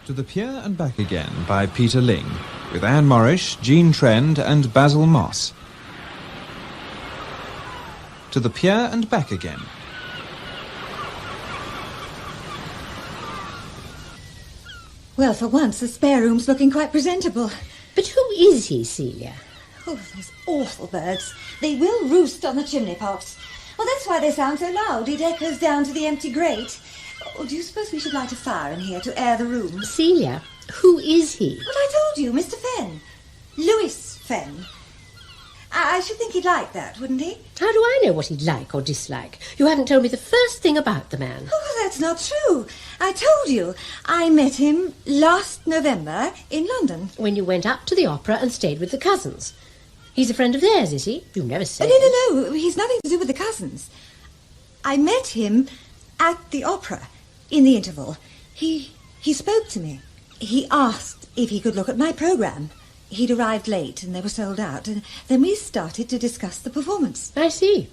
To the Pier and Back Again by Peter Ling, with Anne Morrish, Jean Trend and Basil Moss. To the Pier and Back Again. Well, for once, the spare room's looking quite presentable. But who is he, Celia? Oh, those awful birds. They will roost on the chimney pots. Well, that's why they sound so loud. It echoes down to the empty grate. Oh, do you suppose we should light a fire in here to air the room? Celia, who is he? Well, I told you, Mr. Fenn. Louis Fenn. I should think he'd like that, wouldn't he? How do I know what he'd like or dislike? You haven't told me the first thing about the man. Oh, that's not true. I told you. I met him last November in London. When you went up to the opera and stayed with the cousins. He's a friend of theirs, is he? You never said. No. He's nothing to do with the cousins. I met him at the opera in the interval. He spoke to me. He asked if he could look at my programme. He'd arrived late and they were sold out, and then we started to discuss the performance. I see.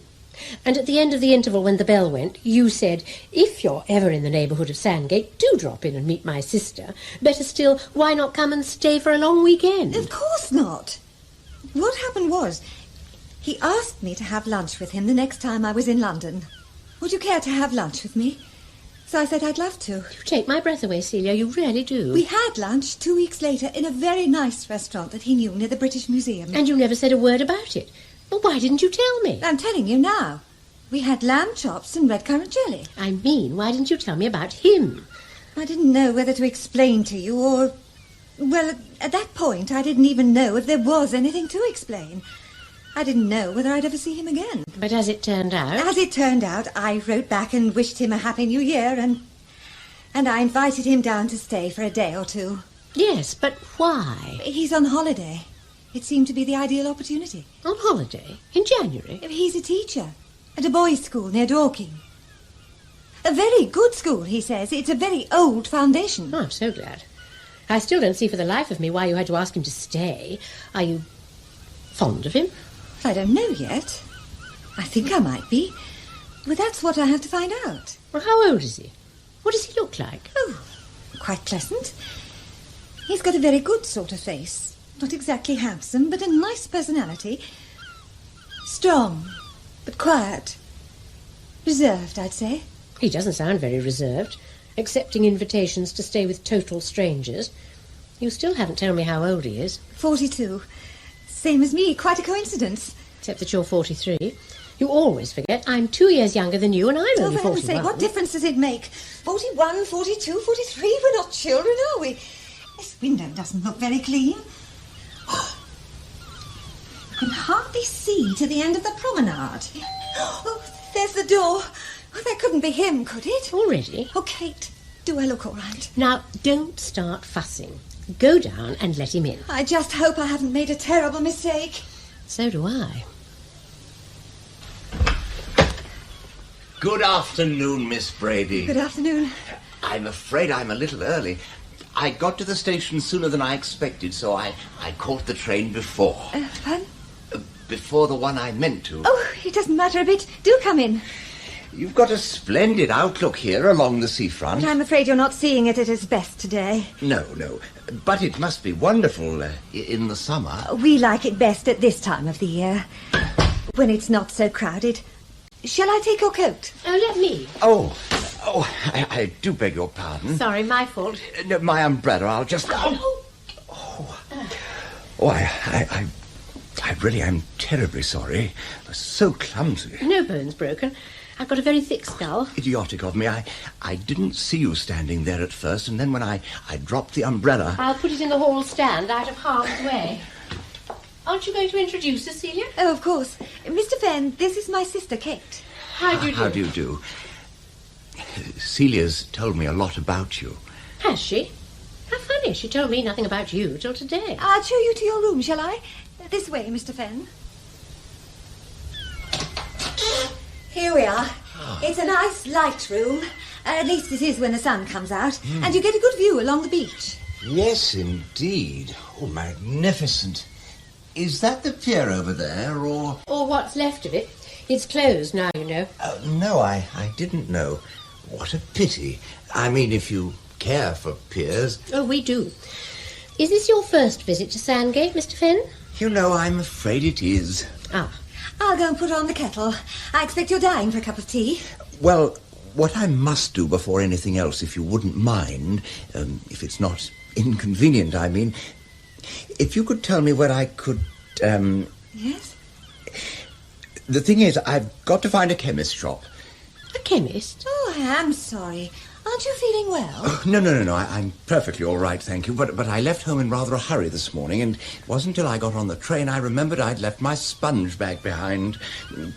And at the end of the interval, when the bell went, you said, if you're ever in the neighbourhood of Sandgate, do drop in and meet my sister. Better still, why not come and stay for a long weekend? Of course not. What happened was, he asked me to have lunch with him the next time I was in London. Would you care to have lunch with me? So I said I'd love to. You take my breath away, Celia, you really do. We had lunch 2 weeks later in a very nice restaurant that he knew near the British Museum. And you never said a word about it. Well, why didn't you tell me? I'm telling you now. We had lamb chops and red currant jelly. I mean, why didn't you tell me about him? I didn't know whether to explain to you or... Well, at that point, I didn't even know if there was anything to explain. I didn't know whether I'd ever see him again. But as it turned out... As it turned out, I wrote back and wished him a Happy New Year, and I invited him down to stay for a day or two. Yes, but why? He's on holiday. It seemed to be the ideal opportunity. On holiday? In January? He's a teacher at a boys' school near Dorking. A very good school, he says. It's a very old foundation. Oh, I'm so glad. I still don't see for the life of me why you had to ask him to stay. Are you fond of him? I don't know yet. I think I might be. But that's what I have to find out. Well, how old is he? What does he look like? Oh, quite pleasant. He's got a very good sort of face. Not exactly handsome, but a nice personality. Strong, but quiet. Reserved, I'd say. He doesn't sound very reserved, accepting invitations to stay with total strangers. You still haven't told me how old he is. 42. Same as me, quite a coincidence. Except that you're 43. You always forget I'm 2 years younger than you, and I'm only 41. For heaven's sake, what difference does it make? 41, 42, 43, we're not children, are we? This window doesn't look very clean. You can hardly see to the end of the promenade. Oh, there's the door. Oh, that couldn't be him, could it? Already? Oh, Kate, do I look all right? Now, don't start fussing. Go down and let him in. I just hope I haven't made a terrible mistake. So do I. Good afternoon, Miss Brady. Good afternoon. I'm afraid I'm a little early. I got to the station sooner than I expected, so I caught the train before. Pardon? Before the one I meant to. Oh, it doesn't matter a bit. Do come in. You've got a splendid outlook here along the seafront. But I'm afraid you're not seeing it at its best today. No. But it must be wonderful in the summer. We like it best at this time of the year, when it's not so crowded. Shall I take your coat? Oh, let me. Oh, I do beg your pardon. Sorry, my fault. No, my umbrella, I'll just... I really am terribly sorry. So clumsy. No bones broken. I've got a very thick skull. Idiotic of me. I didn't see you standing there at first, and then when I dropped the umbrella... I'll put it in the hall stand out of harm's way. Aren't you going to introduce us, Celia? Oh, of course. Mr. Fenn, this is my sister, Kate. How do you do? How do you do? Celia's told me a lot about you. Has she? How funny. She told me nothing about you till today. I'll show you to your room, shall I? This way, Mr. Fenn. Here we are. It's a nice, light room. At least it is when the sun comes out. And you get a good view along the beach. Yes, indeed. Oh, magnificent. Is that the pier over there, or... Or what's left of it. It's closed now, you know. No, I didn't know. What a pity. I mean, if you care for piers. Oh, we do. Is this your first visit to Sandgate, Mr. Fenn? You know, I'm afraid it is. Ah. I'll go and put on the kettle. I expect you're dying for a cup of tea. Well, what I must do before anything else, if you wouldn't mind, if it's not inconvenient, I mean, if you could tell me where I could, Yes? The thing is, I've got to find a chemist shop. A chemist? Oh, I am sorry. Aren't you feeling well? Oh, no. I'm perfectly all right, thank you. But I left home in rather a hurry this morning, and it wasn't until I got on the train I remembered I'd left my sponge bag behind.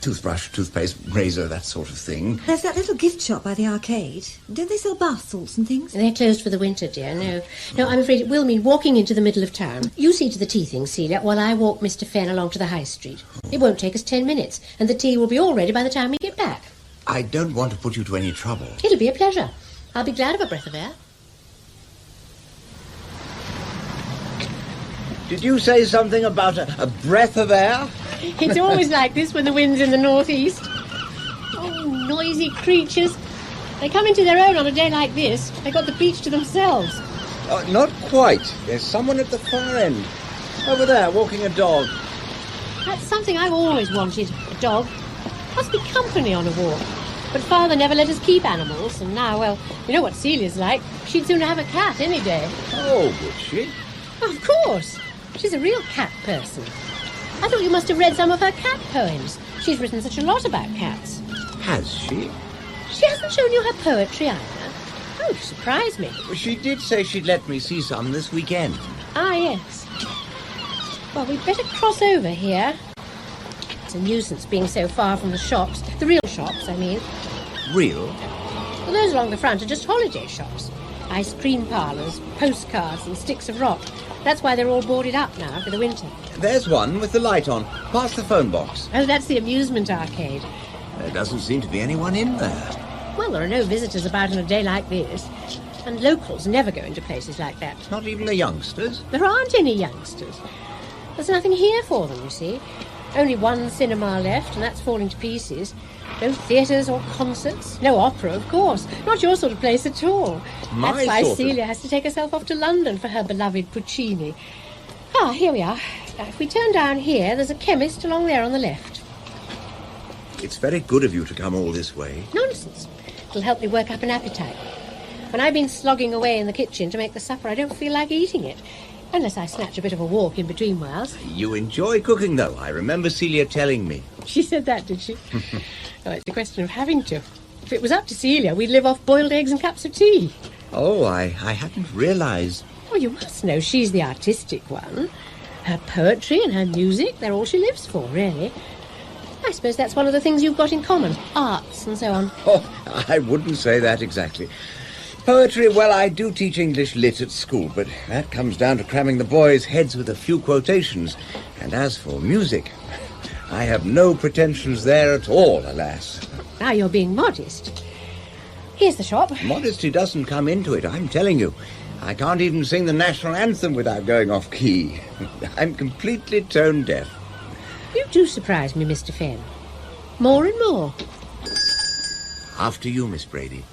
Toothbrush, toothpaste, razor, that sort of thing. There's that little gift shop by the arcade. Don't they sell bath salts and things? They're closed for the winter, dear. No, I'm afraid it will mean walking into the middle of town. You see to the tea things, Celia, while I walk Mr. Fenn along to the high street. It won't take us 10 minutes, and the tea will be all ready by the time we get back. I don't want to put you to any trouble. It'll be a pleasure. I'll be glad of a breath of air. Did you say something about a breath of air? It's always like this when the wind's in the northeast. Oh, noisy creatures. They come into their own on a day like this. They've got the beach to themselves. Not quite. There's someone at the far end. Over there, walking a dog. That's something I've always wanted, a dog. Must be company on a walk. But Father never let us keep animals, and now, well, you know what Celia's like. She'd sooner have a cat any day. Oh, would she? Of course. She's a real cat person. I thought you must have read some of her cat poems. She's written such a lot about cats. Has she? She hasn't shown you her poetry either. Oh, you surprise me. She did say she'd let me see some this weekend. Ah, yes. Well, we'd better cross over here. It's a nuisance being so far from the shops. The real shops, I mean. Real? Well, those along the front are just holiday shops. Ice cream parlours, postcards and sticks of rock. That's why they're all boarded up now for the winter. There's one with the light on, past the phone box. Oh, that's the amusement arcade. There doesn't seem to be anyone in there. Well, there are no visitors about on a day like this. And locals never go into places like that. Not even the youngsters? There aren't any youngsters. There's nothing here for them, you see. Only one cinema left, and that's falling to pieces. No theatres or concerts. No opera, of course. Not your sort of place at all. That's why Celia has to take herself off to London for her beloved Puccini. Ah, here we are. Now, if we turn down here, there's a chemist along there on the left. It's very good of you to come all this way. Nonsense. It'll help me work up an appetite. When I've been slogging away in the kitchen to make the supper, I don't feel like eating it. Unless I snatch a bit of a walk in between whiles. You enjoy cooking, though. I remember Celia telling me. She said that, did she? Oh, it's a question of having to. If it was up to Celia, we'd live off boiled eggs and cups of tea. Oh, I hadn't realised. Oh, you must know she's the artistic one. Her poetry and her music, they're all she lives for, really. I suppose that's one of the things you've got in common. Arts and so on. Oh, I wouldn't say that exactly. Poetry, well, I do teach English lit at school, but that comes down to cramming the boys' heads with a few quotations. And as for music, I have no pretensions there at all, alas. Now you're being modest. Here's the shop. Modesty doesn't come into it, I'm telling you. I can't even sing the national anthem without going off key. I'm completely tone deaf. You do surprise me, Mr. Fenn. More and more. After you, Miss Brady.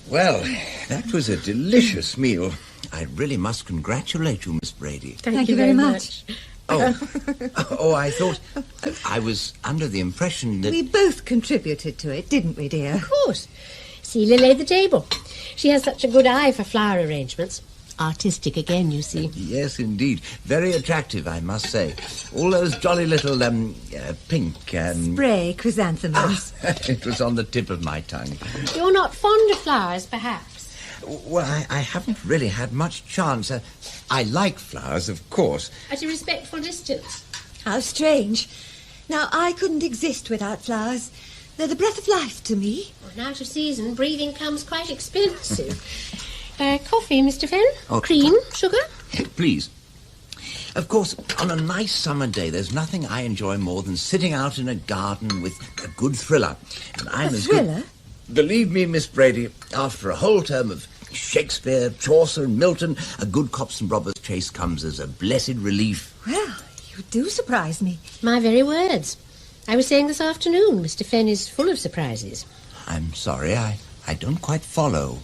Well, that was a delicious meal. I really must congratulate you, Miss Brady. Thank you very much. Oh, I thought... I was under the impression that... We both contributed to it, didn't we, dear? Of course. Celia laid the table. She has such a good eye for flower arrangements. Artistic again, you see. Yes, indeed. Very attractive, I must say. All those jolly little, pink and... Spray chrysanthemums. It was on the tip of my tongue. You're not fond of flowers, perhaps? Well, I haven't really had much chance. I like flowers, of course. At a respectful distance. How strange. Now, I couldn't exist without flowers. They're the breath of life to me. Well, out of season, breathing comes quite expensive. Coffee, Mr. Fenn? Oh, cream, sugar? Please. Of course, on a nice summer day, there's nothing I enjoy more than sitting out in a garden with a good thriller. And I'm A thriller? Believe me, Miss Brady, after a whole term of Shakespeare, Chaucer and Milton, a good cops and robbers chase comes as a blessed relief. Well, you do surprise me. My very words. I was saying this afternoon, Mr. Fenn is full of surprises. I'm sorry, I don't quite follow.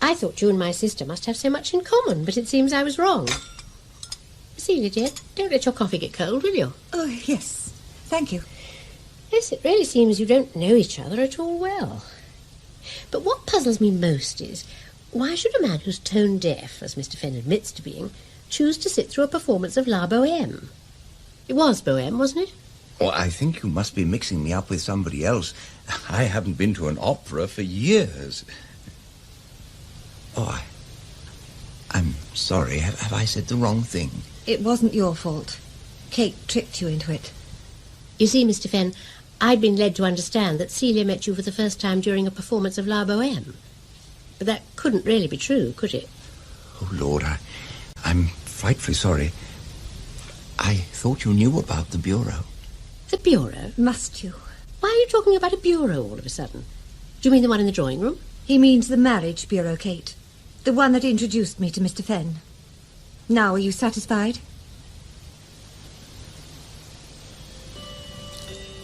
I thought you and my sister must have so much in common, but it seems I was wrong. Celia, dear, don't let your coffee get cold, will you? Oh, yes. Thank you. Yes, it really seems you don't know each other at all well. But what puzzles me most is, why should a man who's tone deaf, as Mr. Fenn admits to being, choose to sit through a performance of La Bohème? It was Bohème, wasn't it? Well, I think you must be mixing me up with somebody else. I haven't been to an opera for years. Oh, I'm sorry. Have I said the wrong thing? It wasn't your fault. Kate tricked you into it. You see, Mr. Fenn, I'd been led to understand that Celia met you for the first time during a performance of La Bohème. But that couldn't really be true, could it? Oh, Lord, I'm frightfully sorry. I thought you knew about the bureau. The bureau? Must you? Why are you talking about a bureau all of a sudden? Do you mean the one in the drawing room? He means the marriage bureau, Kate. The one that introduced me to Mr. Fenn. Now, are you satisfied?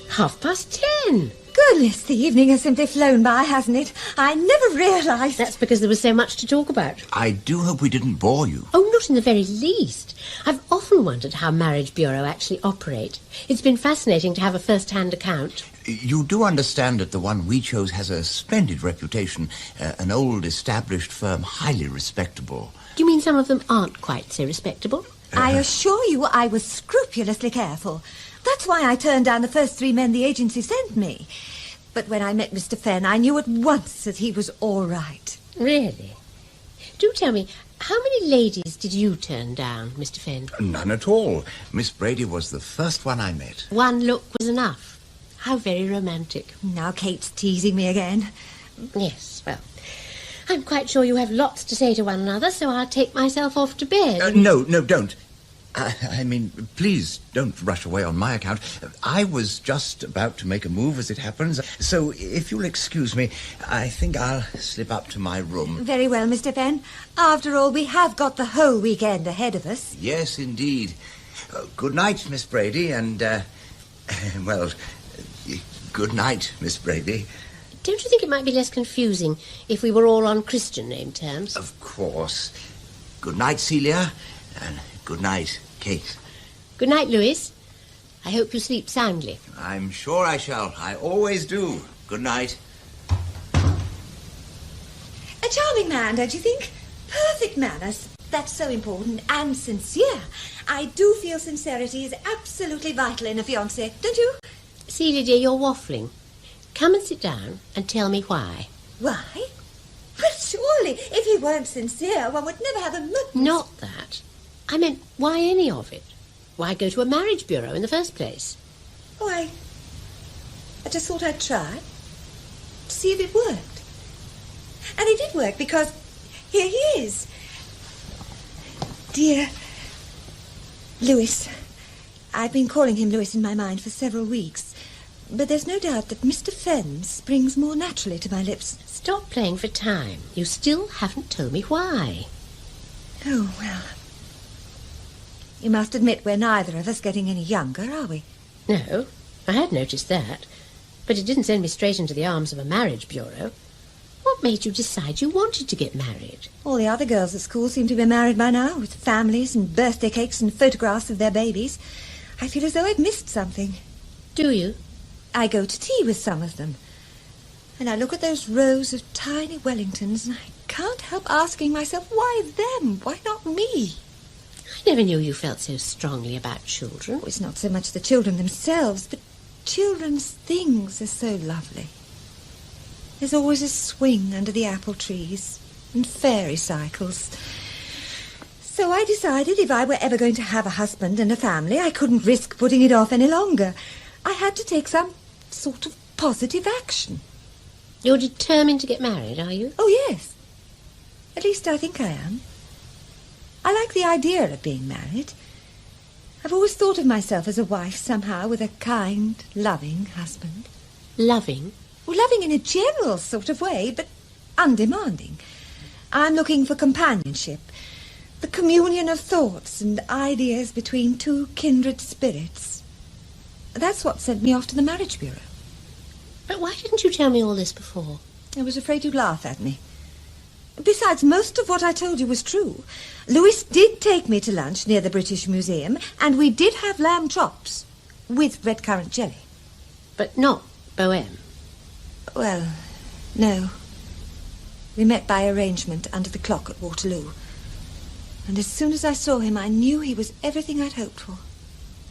10:30. Goodness, the evening has simply flown by, hasn't it? I never realised... That's because there was so much to talk about. I do hope we didn't bore you. Oh, not in the very least. I've often wondered how marriage bureau actually operate. It's been fascinating to have a first-hand account. You do understand that the one we chose has a splendid reputation, an old established firm, highly respectable. Do you mean some of them aren't quite so respectable? I assure you I was scrupulously careful. That's why I turned down the first 3 men the agency sent me. But when I met Mr. Fenn, I knew at once that he was all right. Really? Do tell me, how many ladies did you turn down, Mr. Fenn? None at all. Miss Brady was the first one I met. One look was enough. How very romantic. Now Kate's teasing me again. Yes, well, I'm quite sure you have lots to say to one another, so I'll take myself off to bed. No, don't. I mean, please don't rush away on my account. I was just about to make a move, as it happens. So, if you'll excuse me, I think I'll slip up to my room. Very well, Mr. Fenn. After all, we have got the whole weekend ahead of us. Yes, indeed. Good night, Miss Brady, and, well, good night, Miss Brady. Don't you think it might be less confusing if we were all on Christian name terms? Of course. Good night, Celia, and good night, Kate. Good night, Louis. I hope you sleep soundly. I'm sure I shall. I always do. Good night. A charming man, don't you think? Perfect manners. That's so important. And sincere. I do feel sincerity is absolutely vital in a fiancé, don't you? Celia, dear, you're waffling. Come and sit down and tell me why. Why? Well, surely, if he weren't sincere, one would never have a moment... Not that. I meant, why any of it? Why go to a marriage bureau in the first place? Oh, I just thought I'd try to see if it worked. And it did work, because here he is. Dear Louis. I've been calling him Louis in my mind for several weeks. But there's no doubt that Mr. Fenn springs more naturally to my lips. Stop playing for time. You still haven't told me why. Oh, well... You must admit we're neither of us getting any younger, are we? No, I had noticed that. But it didn't send me straight into the arms of a marriage bureau. What made you decide you wanted to get married? All the other girls at school seem to be married by now, with families and birthday cakes and photographs of their babies. I feel as though I've missed something. Do you? I go to tea with some of them. And I look at those rows of tiny Wellingtons, and I can't help asking myself, why them? Why not me? I never knew you felt so strongly about children. Oh, it's not so much the children themselves, but children's things are so lovely. There's always a swing under the apple trees and fairy cycles. So I decided if I were ever going to have a husband and a family, I couldn't risk putting it off any longer. I had to take some sort of positive action. You're determined to get married, are you? Oh, yes. At least I think I am. I like the idea of being married. I've always thought of myself as a wife somehow, with a kind, loving husband. Loving? Well, loving in a general sort of way, but undemanding. I'm looking for companionship, the communion of thoughts and ideas between two kindred spirits. That's what sent me off to the marriage bureau. But why didn't you tell me all this before? I was afraid you'd laugh at me. Besides, most of what I told you was true. Louis did take me to lunch near the British Museum, and we did have lamb chops with red currant jelly. But not Bohème. Well, no. We met by arrangement under the clock at Waterloo. And as soon as I saw him, I knew he was everything I'd hoped for.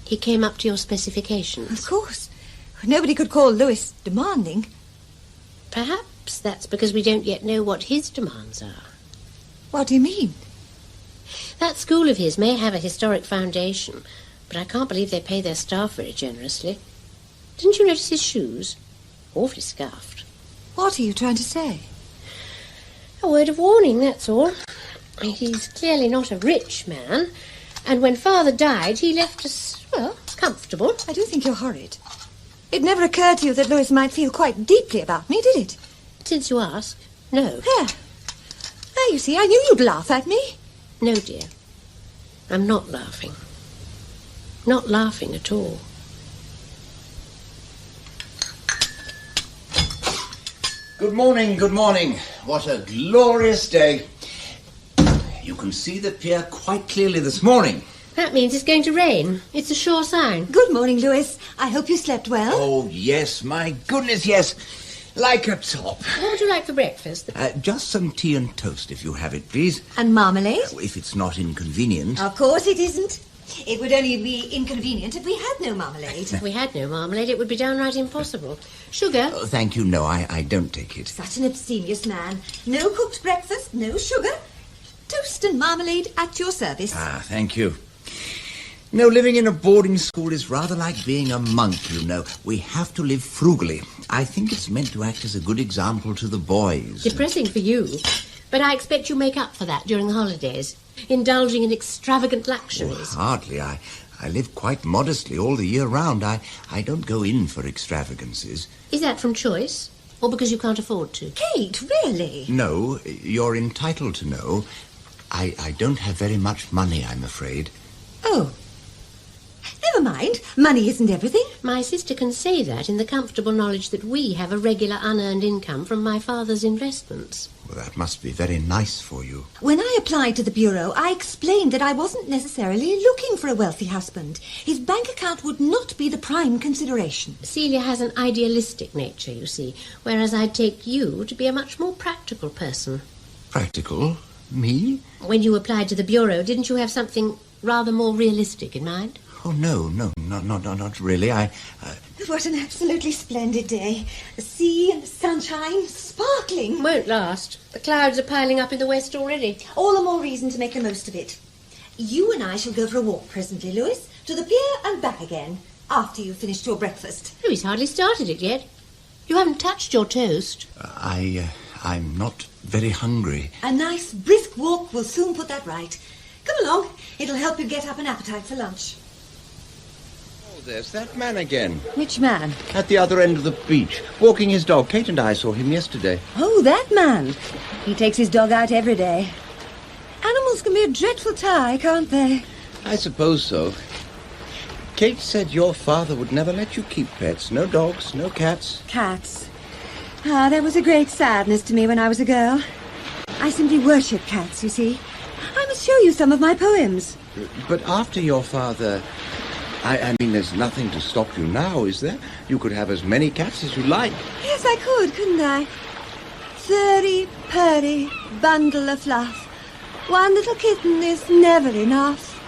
He came up to your specifications? Of course. Nobody could call Louis demanding. Perhaps that's because we don't yet know what his demands are. What do you mean? That school of his may have a historic foundation, but I can't believe they pay their staff very generously. Didn't you notice his shoes? Awfully scuffed. What are you trying to say? A word of warning, that's all. He's clearly not a rich man, and when Father died, he left us, well, comfortable. I do think you're horrid. It never occurred to you that Louis might feel quite deeply about me, did it? Since you ask, no. There, you see, I knew you'd laugh at me. No, dear. I'm not laughing. Not laughing at all. Good morning, good morning. What a glorious day. You can see the pier quite clearly this morning. That means it's going to rain. It's a sure sign. Good morning, Louis. I hope you slept well. Oh, yes, my goodness, yes. Like a top. What would you like for breakfast? Just some tea and toast, if you have it, please. And marmalade? If it's not inconvenient. Of course it isn't. It would only be inconvenient if we had no marmalade. If we had no marmalade, it would be downright impossible. Sugar? Oh, thank you, no, I don't take it. Such an abstemious man. No cooked breakfast, no sugar. Toast and marmalade at your service. Thank you. No, living in a boarding school is rather like being a monk, you know. We have to live frugally. I think it's meant to act as a good example to the boys. Depressing for you. But I expect you make up for that during the holidays, indulging in extravagant luxuries. Oh, hardly. I live quite modestly all the year round. I don't go in for extravagances. Is that from choice, or because you can't afford to? Kate, really? No, you're entitled to know. I don't have very much money, I'm afraid. Oh. Never mind. Money isn't everything. My sister can say that in the comfortable knowledge that we have a regular unearned income from my father's investments. Well, that must be very nice for you. When I applied to the Bureau, I explained that I wasn't necessarily looking for a wealthy husband. His bank account would not be the prime consideration. Celia has an idealistic nature, you see, whereas I take you to be a much more practical person. Practical? Me? When you applied to the Bureau, didn't you have something rather more realistic in mind? Oh, no, not really. What an absolutely splendid day. The sea and the sunshine, sparkling. Won't last. The clouds are piling up in the west already. All the more reason to make the most of it. You and I shall go for a walk presently, Louis, to the pier and back again, after you've finished your breakfast. Louis hardly started it yet. You haven't touched your toast. I'm not very hungry. A nice brisk walk will soon put that right. Come along. It'll help you get up an appetite for lunch. Oh, there's that man again. Which man? At the other end of the beach, walking his dog. Kate and I saw him yesterday. Oh, that man. He takes his dog out every day. Animals can be a dreadful tie, can't they? I suppose so. Kate said your father would never let you keep pets. No dogs, no cats. Cats. There was a great sadness to me when I was a girl. I simply worship cats, you see. I must show you some of my poems. But after your father... I mean, there's nothing to stop you now, is there? You could have as many cats as you like. Yes, I could, couldn't I? Furry, purry, bundle of fluff. One little kitten is never enough.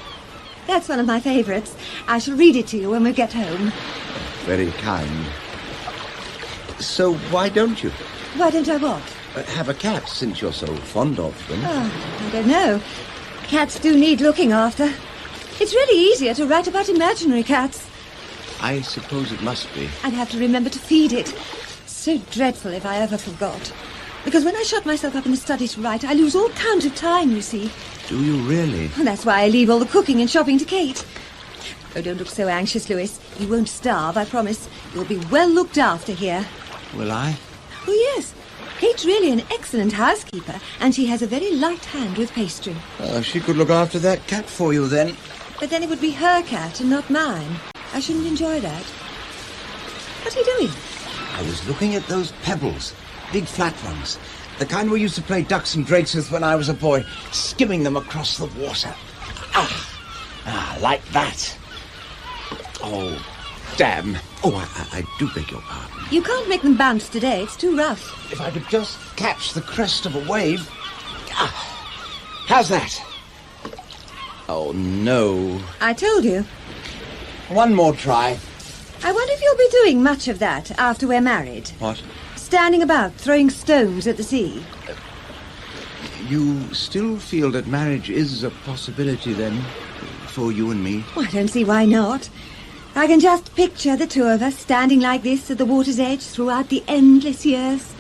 That's one of my favourites. I shall read it to you when we get home. Very kind. So why don't you? Why don't I what? Have a cat, since you're so fond of them. Oh, I don't know. Cats do need looking after. It's really easier to write about imaginary cats. I suppose it must be. I'd have to remember to feed it. So dreadful if I ever forgot. Because when I shut myself up in the study to write, I lose all count of time, you see. Do you really? And that's why I leave all the cooking and shopping to Kate. Oh, don't look so anxious, Louis. You won't starve, I promise. You'll be well looked after here. Will I? Oh, yes. Kate's really an excellent housekeeper, and she has a very light hand with pastry. She could look after that cat for you, then. But then it would be her cat and not mine. I shouldn't enjoy that. What are you doing? I was looking at those pebbles, big flat ones. The kind we used to play ducks and drakes with when I was a boy, skimming them across the water. Like that. Oh, damn. Oh, I do beg your pardon. You can't make them bounce today. It's too rough. If I could just catch the crest of a wave. How's that? Oh, no. I told you. One more try. I wonder if you'll be doing much of that after we're married. What? Standing about, throwing stones at the sea. You still feel that marriage is a possibility, then, for you and me? Well, I don't see why not. I can just picture the two of us standing like this at the water's edge throughout the endless years,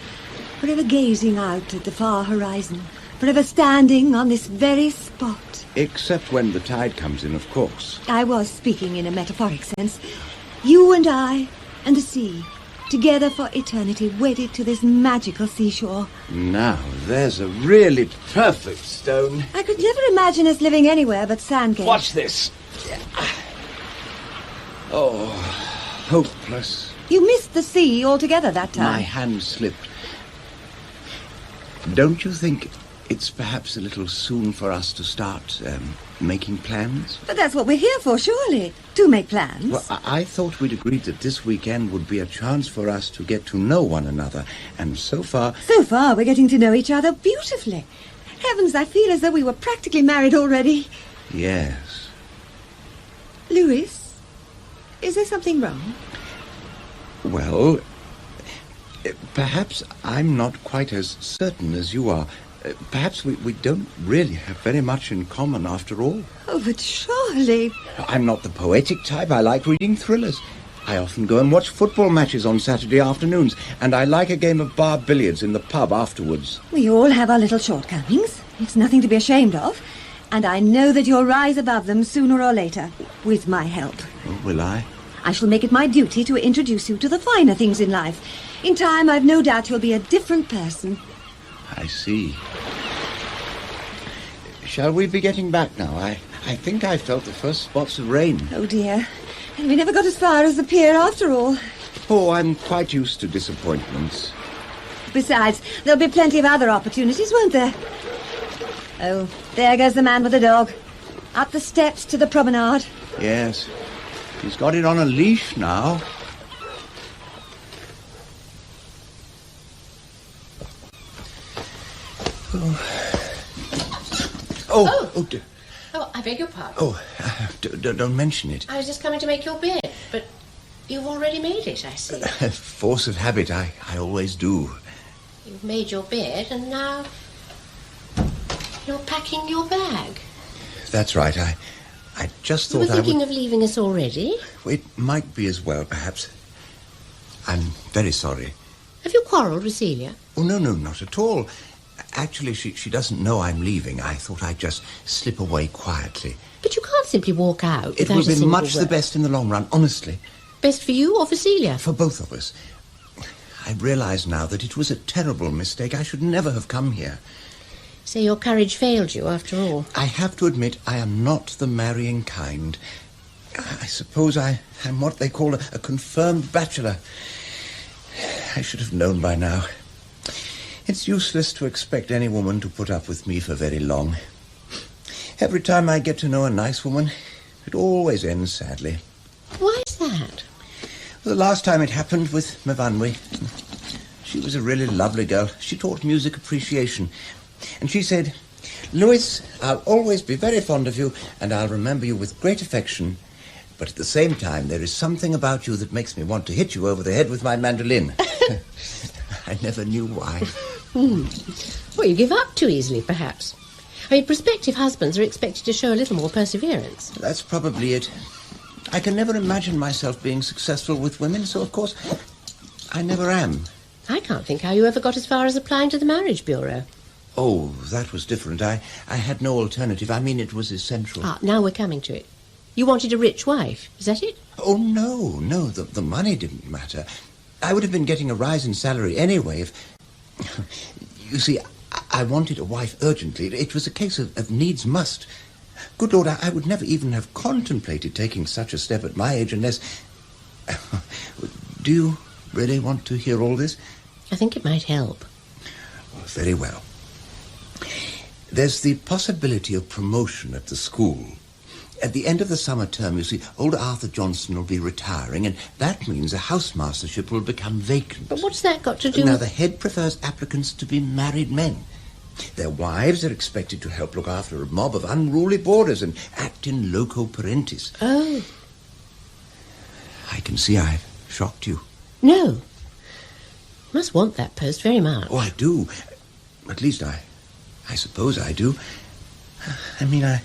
forever gazing out at the far horizon, forever standing on this very spot. Except when the tide comes in, of course. I was speaking in a metaphoric sense. You and I and the sea, together for eternity, wedded to this magical seashore. Now, there's a really perfect stone. I could never imagine us living anywhere but Sandgate. Watch this. Oh, hopeless. You missed the sea altogether that time. My hand slipped. Don't you think it's perhaps a little soon for us to start making plans? But that's what we're here for, surely, to make plans. Well, I thought we'd agreed that this weekend would be a chance for us to get to know one another. And so far... So far, we're getting to know each other beautifully. Heavens, I feel as though we were practically married already. Yes. Louis, is there something wrong? Well, perhaps I'm not quite as certain as you are. Perhaps we don't really have very much in common after all. Oh, but surely... I'm not the poetic type. I like reading thrillers. I often go and watch football matches on Saturday afternoons, and I like a game of bar billiards in the pub afterwards. We all have our little shortcomings. It's nothing to be ashamed of. And I know that you'll rise above them sooner or later, with my help. Oh, will I? I shall make it my duty to introduce you to the finer things in life. In time, I've no doubt you'll be a different person. I see. Shall we be getting back now? I think I felt the first spots of rain. Oh, dear. And we never got as far as the pier after all. Oh, I'm quite used to disappointments. Besides, there'll be plenty of other opportunities, won't there? Oh, there goes the man with the dog. Up the steps to the promenade. Yes. He's got it on a leash now. Oh, dear. Oh, I beg your pardon. Oh, don't mention it. I was just coming to make your bed, but you've already made it, I see. Force of habit, I always do. You've made your bed, and now you're packing your bag. That's right. I just thought You were thinking of leaving us already? It might be as well, perhaps. I'm very sorry. Have you quarrelled with Celia? Oh, no, not at all. Actually, she doesn't know I'm leaving. I thought I'd just slip away quietly. But you can't simply walk out It without will a be single much the word. best in the long run, honestly. Best for you or for Celia? For both of us. I realise now that it was a terrible mistake. I should never have come here. So your courage failed you, after all. I have to admit I am not the marrying kind. I suppose I am what they call a confirmed bachelor. I should have known by now. It's useless to expect any woman to put up with me for very long. Every time I get to know a nice woman, it always ends sadly. Why is that? The last time it happened with Mavanwi. She was a really lovely girl. She taught music appreciation. And she said, "Louis, I'll always be very fond of you, and I'll remember you with great affection. But at the same time, there is something about you that makes me want to hit you over the head with my mandolin." I never knew why. Well, you give up too easily, perhaps. I mean, prospective husbands are expected to show a little more perseverance. That's probably it. I can never imagine myself being successful with women, so of course I never am. I can't think how you ever got as far as applying to the marriage bureau. Oh, that was different. I had no alternative. I mean, it was essential. Ah, now we're coming to it. You wanted a rich wife, is that it? Oh, no. The money didn't matter. I would have been getting a rise in salary anyway if... You see, I wanted a wife urgently. It was a case of needs must. Good Lord, I would never even have contemplated taking such a step at my age unless... Do really want to hear all this? I think it might help. Well, very well. There's the possibility of promotion at the school. At the end of the summer term, you see, old Arthur Johnson will be retiring, and that means a housemastership will become vacant. But what's that got to do Now, with... the head prefers applicants to be married men. Their wives are expected to help look after a mob of unruly boarders and act in loco parentis. Oh. I can see I've shocked you. No. Must want that post very much. Oh, I do. At least I suppose I do. I mean, I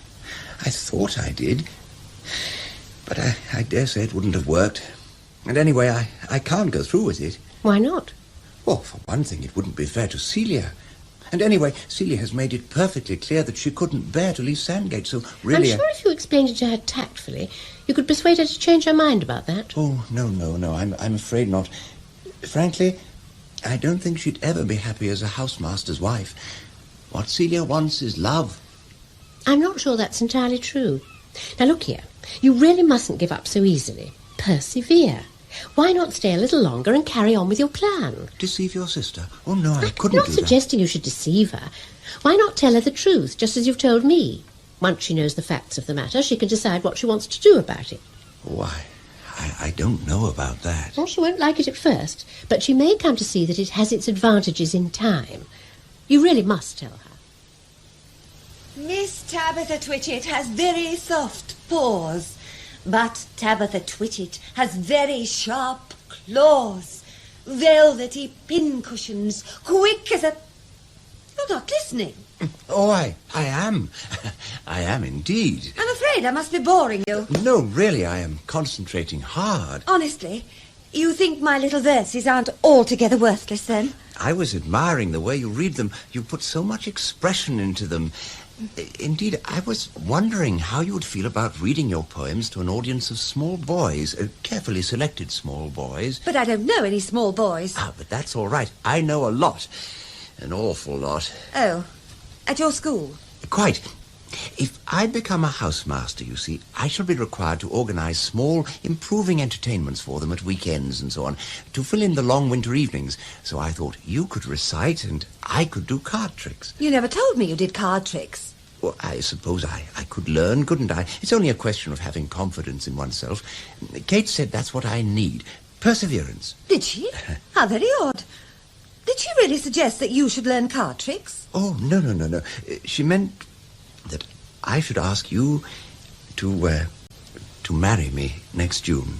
thought I did. But I dare say it wouldn't have worked. And anyway, I can't go through with it. Why not? Well, for one thing, it wouldn't be fair to Celia. And anyway, Celia has made it perfectly clear that she couldn't bear to leave Sandgate, so really... I'm sure if you explained it to her tactfully, you could persuade her to change her mind about that. Oh, no, I'm afraid not. Frankly, I don't think she'd ever be happy as a housemaster's wife. What Celia wants is love. I'm not sure that's entirely true. Now, look here. You really mustn't give up so easily. Persevere. Why not stay a little longer and carry on with your plan? Deceive your sister? Oh, no, I couldn't I'm not do suggesting you should deceive her. Why not tell her the truth, just as you've told me? Once she knows the facts of the matter, she can decide what she wants to do about it. Why, I don't know about that. Well, she won't like it at first, but she may come to see that it has its advantages in time. You really must tell her. Miss Tabitha Twitchit has very soft paws, but Tabitha Twitchit has very sharp claws, velvety pincushions, quick as a... You're not listening. Oh, I am. I am indeed. I'm afraid I must be boring you. No, really, I am concentrating hard. Honestly, you think my little verses aren't altogether worthless, then? I was admiring the way you read them. You put so much expression into them. Indeed, I was wondering how you would feel about reading your poems to an audience of small boys, carefully selected small boys. But I don't know any small boys. Ah, but that's all right. I know a lot. An awful lot. Oh, at your school? Quite. If I become a housemaster, you see, I shall be required to organise small, improving entertainments for them at weekends and so on, to fill in the long winter evenings. So I thought you could recite and I could do card tricks. You never told me you did card tricks. Well, I suppose I could learn, couldn't I? It's only a question of having confidence in oneself. Kate said that's what I need. Perseverance. Did she? How very odd. Did she really suggest that you should learn card tricks? Oh, no. She meant that I should ask you to marry me next June.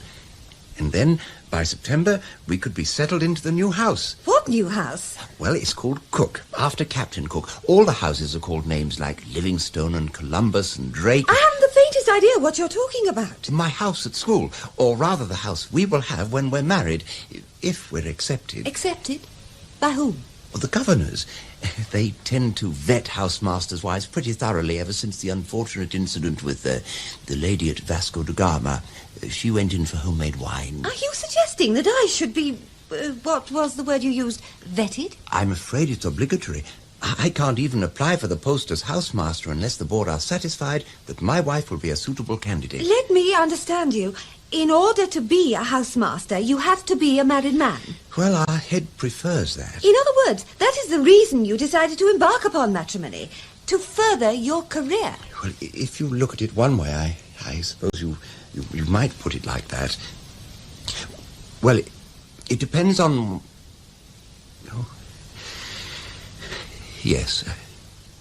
And then, by September, we could be settled into the new house. What new house? Well, it's called Cook, after Captain Cook. All the houses are called names like Livingstone and Columbus and Drake. I haven't the faintest idea what you're talking about. My house at school, or rather the house we will have when we're married, if we're accepted. Accepted? By whom? Well, the governors. They tend to vet housemasters' wives pretty thoroughly ever since the unfortunate incident with the lady at Vasco da Gama. She went in for homemade wine. Are you suggesting that I should be, what was the word you used, vetted? I'm afraid it's obligatory. I can't even apply for the post as housemaster unless the board are satisfied that my wife will be a suitable candidate. Let me understand you. In order to be a housemaster, you have to be a married man. Well, our head prefers that. In other words, that is the reason you decided to embark upon matrimony, to further your career. Well, if you look at it one way, I suppose you might put it like that. Well, it depends on... Oh. Yes.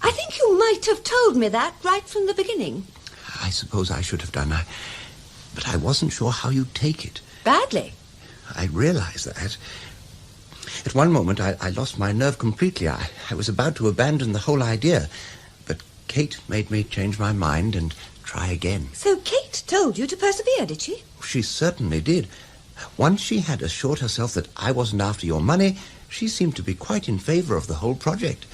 I think you might have told me that right from the beginning. I suppose I should have done. But I wasn't sure how you'd take it. Badly. I realize that. At one moment, I lost my nerve completely. I was about to abandon the whole idea. But Kate made me change my mind and try again. So Kate told you to persevere, did she? She certainly did. Once she had assured herself that I wasn't after your money, she seemed to be quite in favour of the whole project.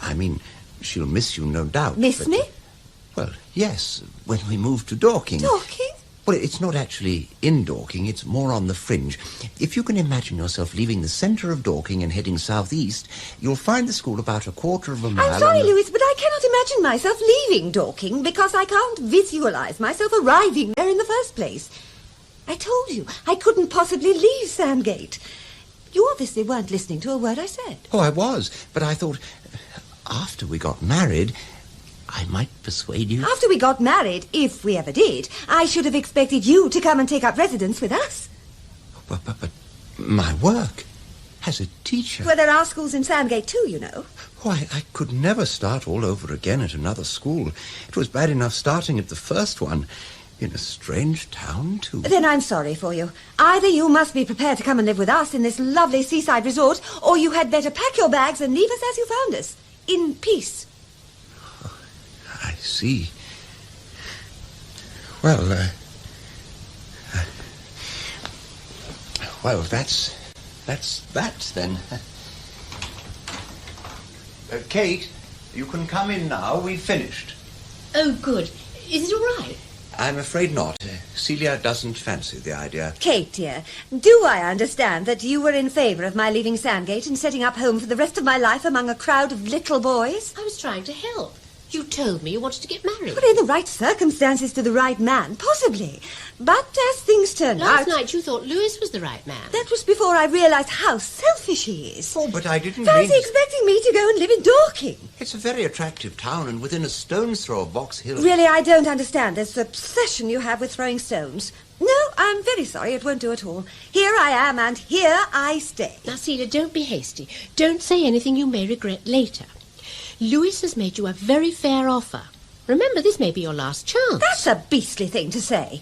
I mean, she'll miss you, no doubt. Miss me? Well, yes, when we moved to Dorking. Dorking? Well, it's not actually in Dorking, it's more on the fringe. If you can imagine yourself leaving the centre of Dorking and heading southeast, you'll find the school about a quarter of a mile... I'm sorry, Louis, but I cannot imagine myself leaving Dorking because I can't visualise myself arriving there in the first place. I told you, I couldn't possibly leave Sandgate. You obviously weren't listening to a word I said. Oh, I was, but I thought after we got married, I might persuade you. After we got married, if we ever did, I should have expected you to come and take up residence with us. But my work as a teacher... Well, there are schools in Sandgate too, you know. Oh, I could never start all over again at another school. It was bad enough starting at the first one. In a strange town, too. Then I'm sorry for you. Either you must be prepared to come and live with us in this lovely seaside resort, or you had better pack your bags and leave us as you found us, in peace. Oh, I see. Well, well, that's that, then. Kate, you can come in now. We've finished. Oh, good. Is it all right? I'm afraid not. Celia doesn't fancy the idea. Kate, dear, do I understand that you were in favour of my leaving Sandgate and setting up home for the rest of my life among a crowd of little boys? I was trying to help. You told me you wanted to get married. Well, in the right circumstances to the right man, possibly. But as things turned out... Last night you thought Lewis was the right man. That was before I realised how selfish he is. Oh, but I didn't Fancy mean... expecting me to go and live in Dorking. It's a very attractive town and within a stone's throw of Box Hill. Really, I don't understand this obsession you have with throwing stones. No, I'm very sorry, it won't do at all. Here I am, and here I stay. Now, Celia, don't be hasty. Don't say anything you may regret later. Lewis has made you a very fair offer. Remember, this may be your last chance. That's a beastly thing to say.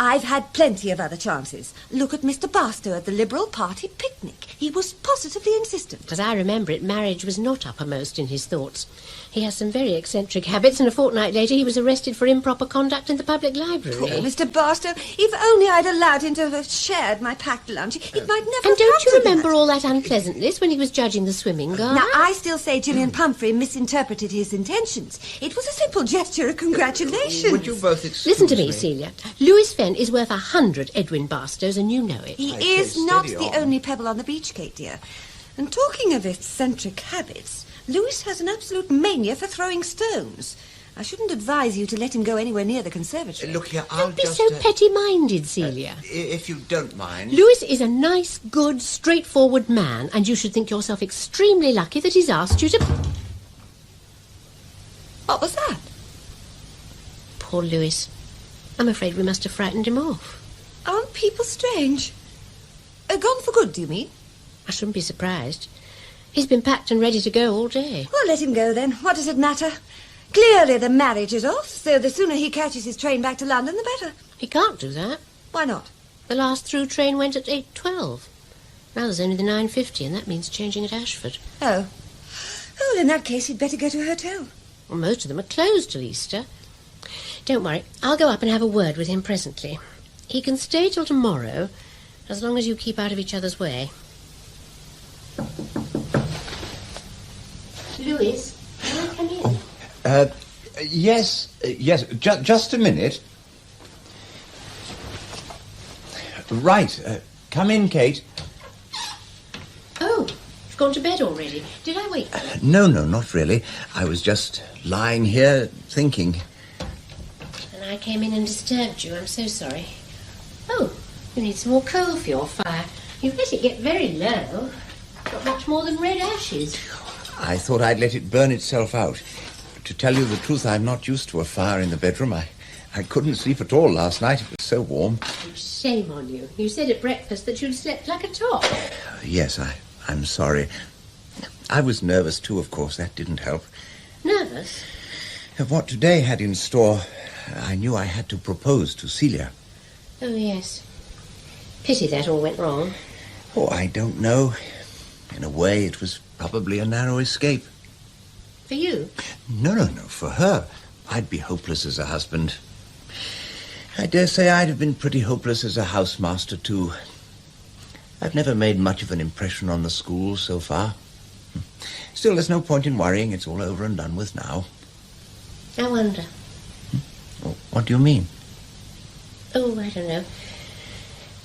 I've had plenty of other chances. Look at Mr. Barstow at the Liberal Party picnic. He was positively insistent. As I remember it, marriage was not uppermost in his thoughts. He has some very eccentric habits, and a fortnight later he was arrested for improper conduct in the public library. Poor Mr. Barstow. If only I'd allowed him to have shared my packed lunch, it might never And have don't come you to remember that. all that unpleasantness when he was judging the swimming garden? Now, I still say Gillian Pumphrey misinterpreted his intentions. It was a simple gesture of congratulations. Would you both excuse Listen to me, Celia. Lewis Fenn is worth 100 Edwin Barstows, and you know it. He I is say not steady the on. only pebble on the beach, Kate, dear. And talking of eccentric habits, Lewis has an absolute mania for throwing stones. I shouldn't advise you to let him go anywhere near the conservatory. Look here, I'll Don't be just... so petty-minded, Celia. if you don't mind... Lewis is a nice, good, straightforward man, and you should think yourself extremely lucky that he's asked you to... What was that? Poor Lewis. I'm afraid we must have frightened him off. Aren't people strange? Gone for good, do you mean? I shouldn't be surprised. He's been packed and ready to go all day. Well, let him go then. What does it matter? Clearly the marriage is off, so the sooner he catches his train back to London, the better. He can't do that. Why not? The last through train went at 8:12. Now there's only the 9:50, and that means changing at Ashford. Oh. Oh, well, in that case, he'd better go to a hotel. Well, most of them are closed till Easter. Don't worry, I'll go up and have a word with him presently. He can stay till tomorrow, as long as you keep out of each other's way. Lewis, can I come in? Yes, just a minute. Right, come in, Kate. Oh, you've gone to bed already. Did I wake you? No, not really. I was just lying here thinking. And I came in and disturbed you. I'm so sorry. Oh, you need some more coal for your fire. You've let it get very low. Not much more than red ashes. I thought I'd let it burn itself out. To tell you the truth, I'm not used to a fire in the bedroom. I couldn't sleep at all last night. It was so warm. Shame on you. You said at breakfast that you'd slept like a top. Yes, I'm sorry. I was nervous too, of course. That didn't help. Nervous? Of what today had in store, I knew I had to propose to Celia. Oh, yes. Pity that all went wrong. Oh, I don't know. In a way, it was probably a narrow escape. For you? No, for her. I'd be hopeless as a husband. I dare say I'd have been pretty hopeless as a housemaster, too. I've never made much of an impression on the school so far. Still, there's no point in worrying. It's all over and done with now. I wonder. What do you mean? Oh, I don't know.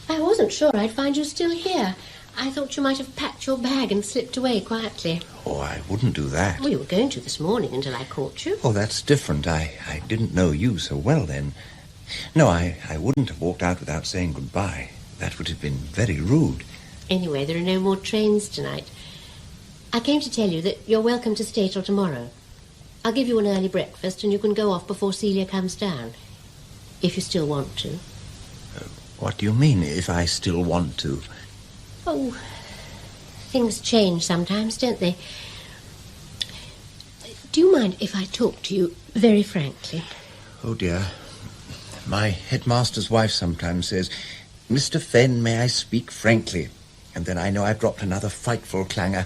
I wasn't sure I'd find you still here. I thought you might have packed your bag and slipped away quietly. Oh, I wouldn't do that. Well, you were going to this morning until I caught you. Oh, that's different. I didn't know you so well then. No, I wouldn't have walked out without saying goodbye. That would have been very rude. Anyway, there are no more trains tonight. I came to tell you that you're welcome to stay till tomorrow. I'll give you an early breakfast and you can go off before Celia comes down. If you still want to. What do you mean, if I still want to? Oh, things change sometimes, don't they? Do you mind if I talk to you very frankly? Oh, dear. My headmaster's wife sometimes says, "Mr. Fenn, may I speak frankly?" And then I know I've dropped another frightful clanger,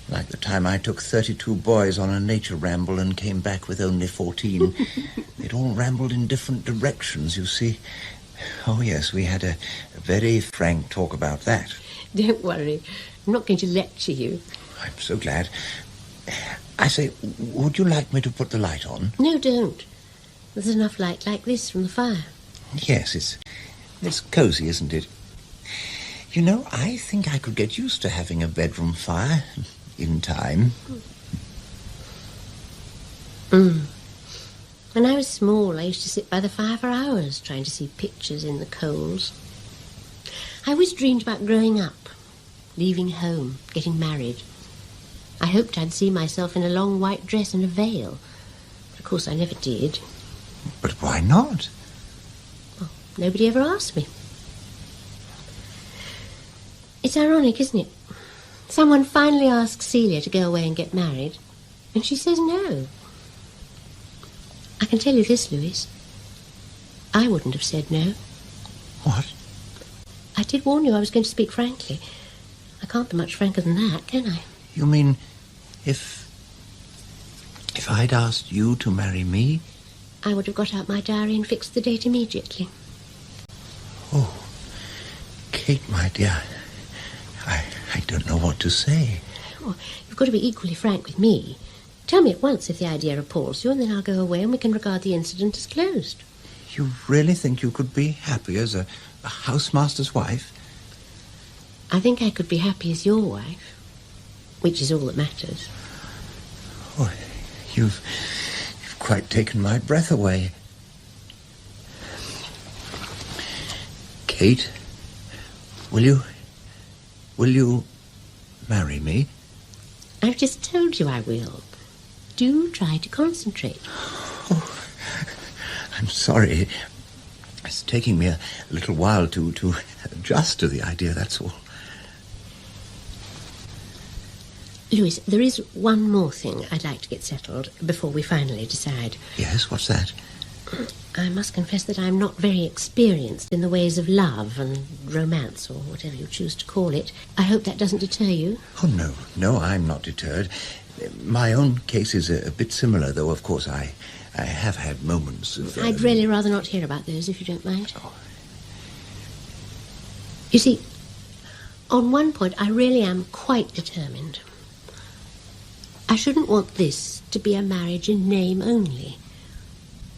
like the time I took 32 boys on a nature ramble and came back with only 14. They'd all rambled in different directions, you see. Oh, yes, we had a very frank talk about that. Don't worry. I'm not going to lecture you. I'm so glad. I say, would you like me to put the light on? No, don't. There's enough light like this from the fire. Yes, it's cosy, isn't it? You know, I think I could get used to having a bedroom fire in time. When I was small, I used to sit by the fire for hours trying to see pictures in the coals. I always dreamed about growing up, leaving home, getting married. I hoped I'd see myself in a long white dress and a veil. But of course, I never did. But why not? Well, nobody ever asked me. It's ironic, isn't it? Someone finally asks Celia to go away and get married, and she says no. I can tell you this, Louis. I wouldn't have said no. What? I did warn you I was going to speak frankly. I can't be much franker than that, can I? You mean if I'd asked you to marry me? I would have got out my diary and fixed the date immediately. Oh, Kate, my dear, I don't know what to say. Oh, you've got to be equally frank with me. Tell me at once if the idea appalls you, and then I'll go away and we can regard the incident as closed. You really think you could be happy as a housemaster's wife? I think I could be happy as your wife, which is all that matters. Oh, you've quite taken my breath away. Kate, will you marry me? I've just told you I will. Do try to concentrate. Oh, I'm sorry. It's taking me a little while to adjust to the idea, that's all. Louis, there is one more thing I'd like to get settled before we finally decide. Yes, what's that? I must confess that I'm not very experienced in the ways of love and romance, or whatever you choose to call it. I hope that doesn't deter you. Oh, no, I'm not deterred. My own case is a bit similar, though, of course, I have had moments of... I'd really rather not hear about those, if you don't mind. Oh. You see, on one point, I really am quite determined. I shouldn't want this to be a marriage in name only.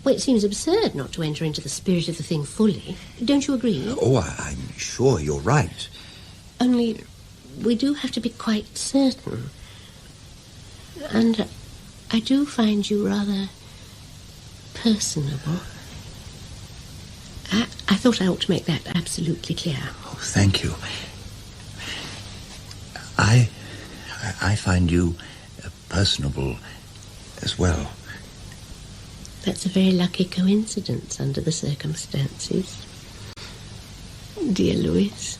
Well, it seems absurd not to enter into the spirit of the thing fully. Don't you agree? Oh, I'm sure you're right. Only, we do have to be quite certain. And I do find you rather personable. I thought I ought to make that absolutely clear. Oh, thank you. I find you personable as well. That's a very lucky coincidence under the circumstances. Dear Louis.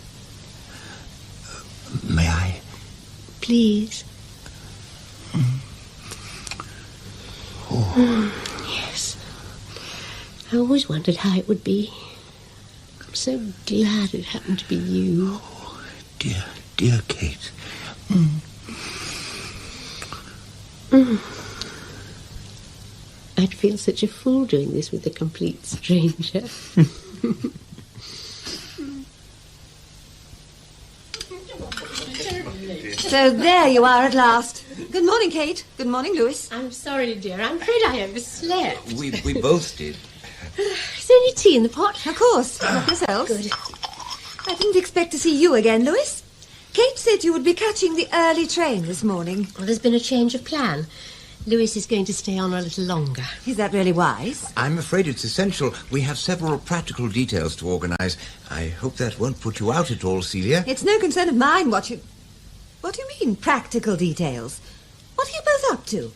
May I? Please. Oh. Yes. I always wondered how it would be. I'm so glad it happened to be you. Oh, dear Kate. I'd feel such a fool doing this with a complete stranger. So there you are at last. Good morning, Kate. Good morning, Louis. I'm sorry, dear. I'm afraid I overslept. We both did. Is there any tea in the pot? Of course. Help yourselves. Good. I didn't expect to see you again, Louis. Kate said you would be catching the early train this morning. Well, there's been a change of plan. Louis is going to stay on a little longer. Is that really wise? I'm afraid it's essential. We have several practical details to organise. I hope that won't put you out at all, Celia. It's no concern of mine what do you mean, practical details? What are you both up to?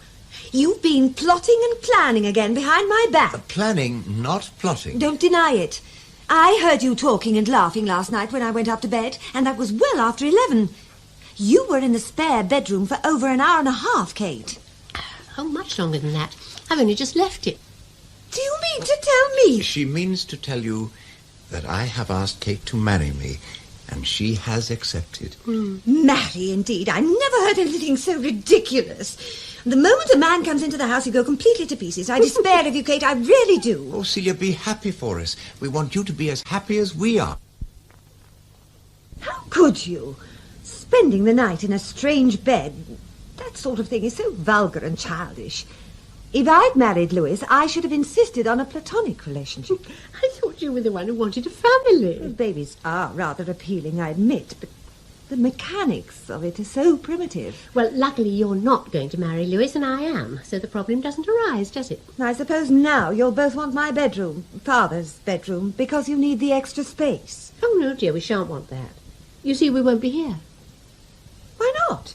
You've been plotting and planning again behind my back. Planning, not plotting. Don't deny it. I heard you talking and laughing last night when I went up to bed, and that was well after 11. You were in the spare bedroom for over an hour and a half, Kate. Oh, much longer than that. I've only just left it. Do you mean to tell me? She means to tell you that I have asked Kate to marry me, and she has accepted. Marry, indeed. I never heard anything so ridiculous. The moment a man comes into the house, you go completely to pieces. I despair of you, Kate. I really do. Oh, Celia, be happy for us. We want you to be as happy as we are. How could you? Spending the night in a strange bed, that sort of thing is so vulgar and childish. If I'd married Louis, I should have insisted on a platonic relationship. I thought you were the one who wanted a family. Babies are rather appealing, I admit, but the mechanics of it are so primitive. Well, luckily you're not going to marry Louis, and I am, so the problem doesn't arise, does it? I suppose now you'll both want my bedroom, Father's bedroom, because you need the extra space. Oh, no, dear, we shan't want that. You see, we won't be here. Why not?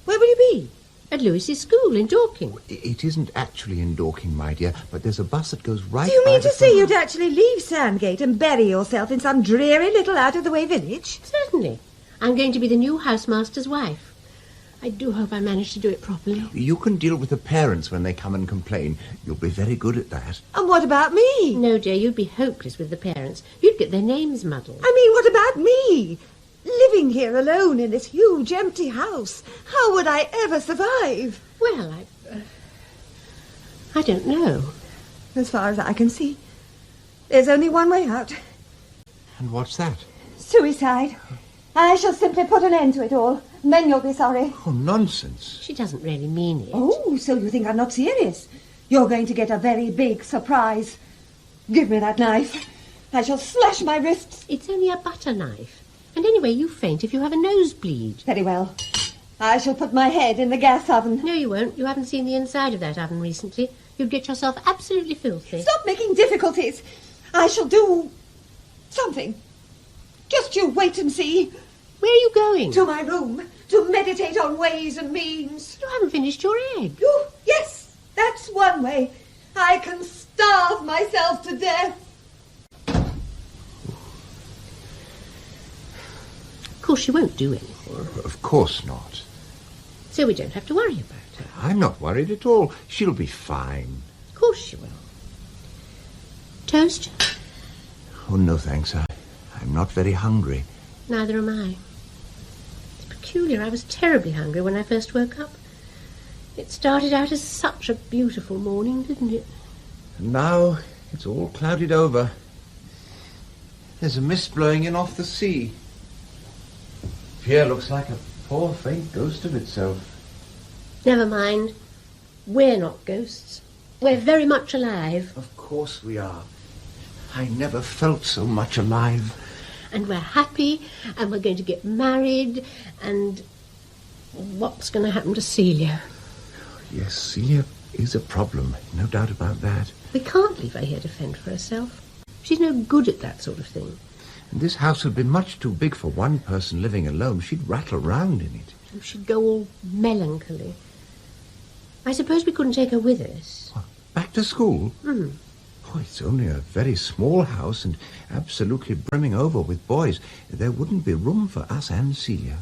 Where will you be? At Louis's school in Dorking. It isn't actually in Dorking, my dear, but there's a bus that goes right Do you mean by the to say front. you'd actually leave Sandgate and bury yourself in some dreary little out-of-the-way village? Certainly. I'm going to be the new housemaster's wife. I do hope I manage to do it properly. You can deal with the parents when they come and complain. You'll be very good at that. And what about me? No, dear, you'd be hopeless with the parents. You'd get their names muddled. I mean, what about me? Living here alone in this huge empty house. How would I ever survive? Well, I don't know. As far as I can see, there's only one way out. And what's that? Suicide. I shall simply put an end to it all. And then you'll be sorry. Oh, nonsense. She doesn't really mean it. Oh, so you think I'm not serious? You're going to get a very big surprise. Give me that knife. I shall slash my wrists. It's only a butter knife. And anyway, you faint if you have a nosebleed. Very well. I shall put my head in the gas oven. No, you won't. You haven't seen the inside of that oven recently. You'd get yourself absolutely filthy. Stop making difficulties. I shall do something. Just you wait and see. Where are you going? To my room, to meditate on ways and means. You haven't finished your egg. Oh, yes, that's one way. I can starve myself to death. Of course, she won't do anything. Of course not. So we don't have to worry about her. I'm not worried at all. She'll be fine. Of course she will. Toast? Oh, no, thanks. I'm not very hungry. Neither am I. It's peculiar. I was terribly hungry when I first woke up. It started out as such a beautiful morning, didn't it? And now it's all clouded over. There's a mist blowing in off the sea. Pier looks like a poor, faint ghost of itself. Never mind. We're not ghosts. We're very much alive. Of course we are. I never felt so much alive. And we're happy, and we're going to get married, and what's going to happen to Celia? Yes, Celia is a problem, no doubt about that. We can't leave her here to fend for herself. She's no good at that sort of thing. And this house would be much too big for one person living alone. She'd rattle round in it. She'd go all melancholy. I suppose we couldn't take her with us. What, back to school? Oh, it's only a very small house and absolutely brimming over with boys. There wouldn't be room for us and Celia.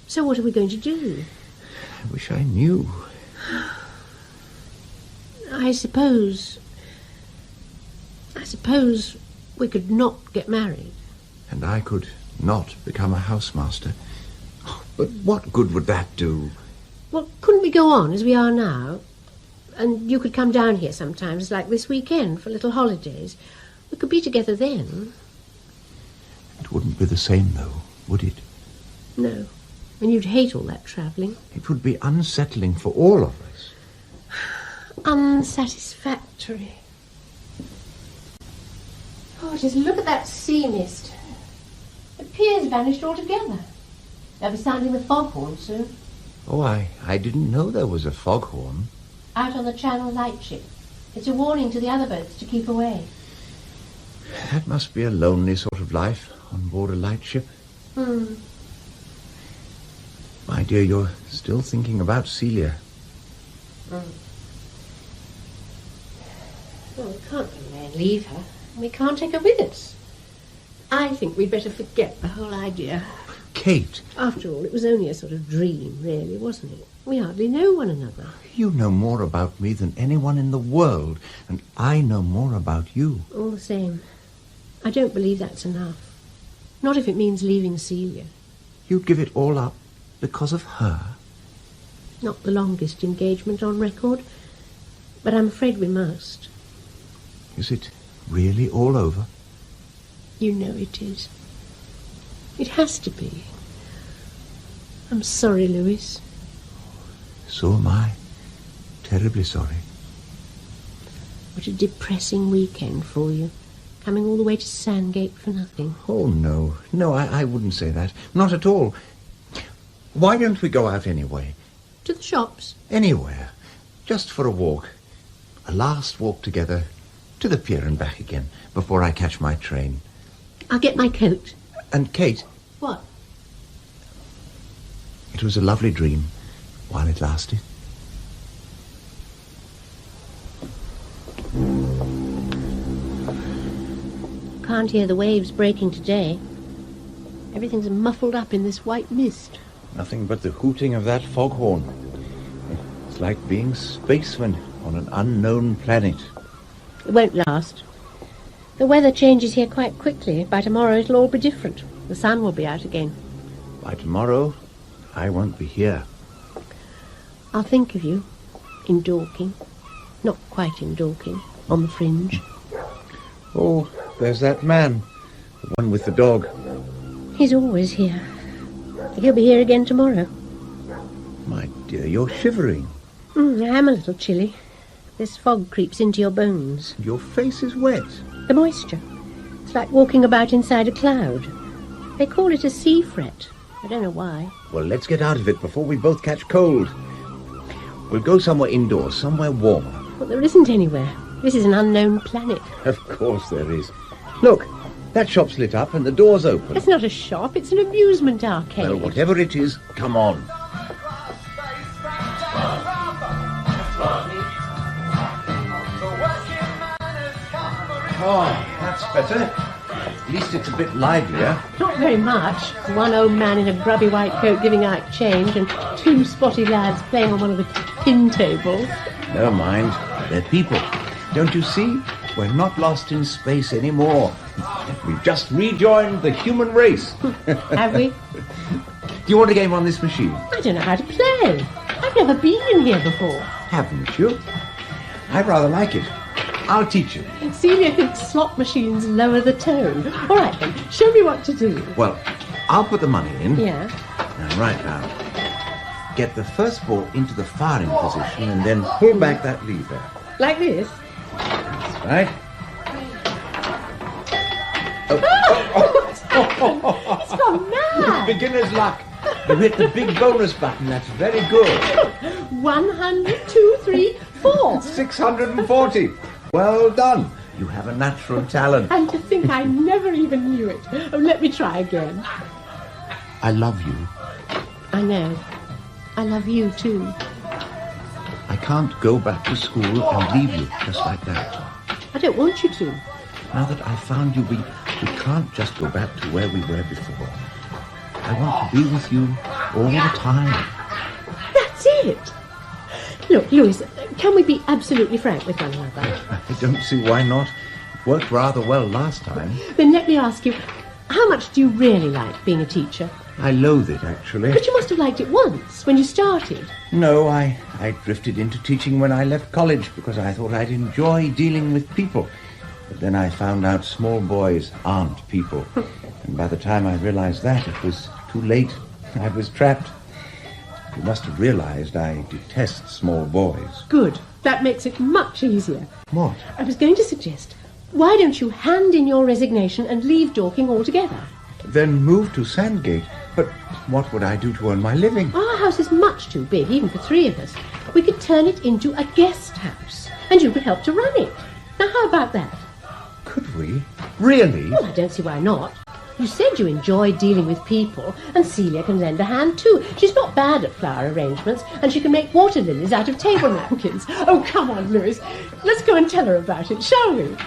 So what are we going to do? I wish I knew. I suppose we could not get married. And I could not become a housemaster. Oh, but what good would that do? Well, couldn't we go on as we are now? And you could come down here sometimes, like this weekend, for little holidays. We could be together then. It wouldn't be the same, though, would it? No. And you'd hate all that travelling. It would be unsettling for all of us. Unsatisfactory. Oh, just look at that sea mist. The pier's vanished altogether. They'll be sounding the foghorn soon. Oh, I didn't know there was a foghorn. Out on the Channel lightship. It's a warning to the other boats to keep away. That must be a lonely sort of life on board a lightship. My dear, you're still thinking about Celia. Well, we can't go away and leave her. We can't take her with us. I think we'd better forget the whole idea. Kate! After all, it was only a sort of dream, really, wasn't it? We hardly know one another. You know more about me than anyone in the world, and I know more about you. All the same, I don't believe that's enough. Not if it means leaving Celia. You'd give it all up because of her? Not the longest engagement on record, but I'm afraid we must. Is it really all over? You know it is. It has to be. I'm sorry, Louis. So am I. Terribly sorry. What a depressing weekend for you. Coming all the way to Sandgate for nothing. Oh, no. No, I wouldn't say that. Not at all. Why don't we go out anyway? To the shops? Anywhere. Just for a walk. A last walk together to the Pier and Back again before I catch my train. I'll get my coat. And Kate... What? It was a lovely dream while it lasted. Can't hear the waves breaking today. Everything's muffled up in this white mist. Nothing but the hooting of that foghorn. It's like being spacemen on an unknown planet. It won't last. The weather changes here quite quickly. By tomorrow it'll all be different. The sun will be out again. By tomorrow, I won't be here. I'll think of you in Dorking. Not quite in Dorking, on the fringe. Oh, there's that man. The one with the dog. He's always here. He'll be here again tomorrow. My dear, you're shivering. I am a little chilly. This fog creeps into your bones. Your face is wet. The moisture. It's like walking about inside a cloud. They call it a sea fret. I don't know why. Well, let's get out of it before we both catch cold. We'll go somewhere indoors, somewhere warmer. Well, there isn't anywhere. This is an unknown planet. Of course there is. Look, that shop's lit up and the door's open. It's not a shop, it's an amusement arcade. Well, whatever it is, come on. Oh, that's better. At least it's a bit livelier. Not very much. One old man in a grubby white coat giving out change and two spotty lads playing on one of the pin tables. Never mind. They're people. Don't you see? We're not lost in space anymore. We've just rejoined the human race. Have we? Do you want a game on this machine? I don't know how to play. I've never been in here before. Haven't you? I rather like it. I'll teach you. Celia thinks slot machines lower the tone. All right, then. Show me what to do. Well, I'll put the money in. Yeah. Now, right now. Get the first ball into the firing position and then pull back that lever. Like this? That's right. It's gone mad. Beginner's luck. You hit the big bonus button. That's very good. 100, 2, 3, 4. 640. Well done. You have a natural talent. And to think I never even knew it. Oh, let me try again. I love you. I know. I love you too. I can't go back to school and leave you just like that. I don't want you to. Now that I've found you, we can't just go back to where we were before. I want to be with you all the time. That's it. Look, Louis, can we be absolutely frank with one another? I don't see why not. It worked rather well last time. Then let me ask you, how much do you really like being a teacher? I loathe it, actually. But you must have liked it once, when you started. No, I drifted into teaching when I left college because I thought I'd enjoy dealing with people. But then I found out small boys aren't people. And by the time I realized that, it was too late. I was trapped. You must have realized I detest small boys. Good. That makes it much easier. What? I was going to suggest, why don't you hand in your resignation and leave Dorking altogether? Then move to Sandgate. But what would I do to earn my living? Our house is much too big, even for 3 of us. We could turn it into a guest house, and you could help to run it. Now, how about that? Could we? Really? Well, I don't see why not. You said you enjoyed dealing with people, and Celia can lend a hand too. She's not bad at flower arrangements, and she can make water lilies out of table napkins. Oh, come on, Louis. Let's go and tell her about it, shall we?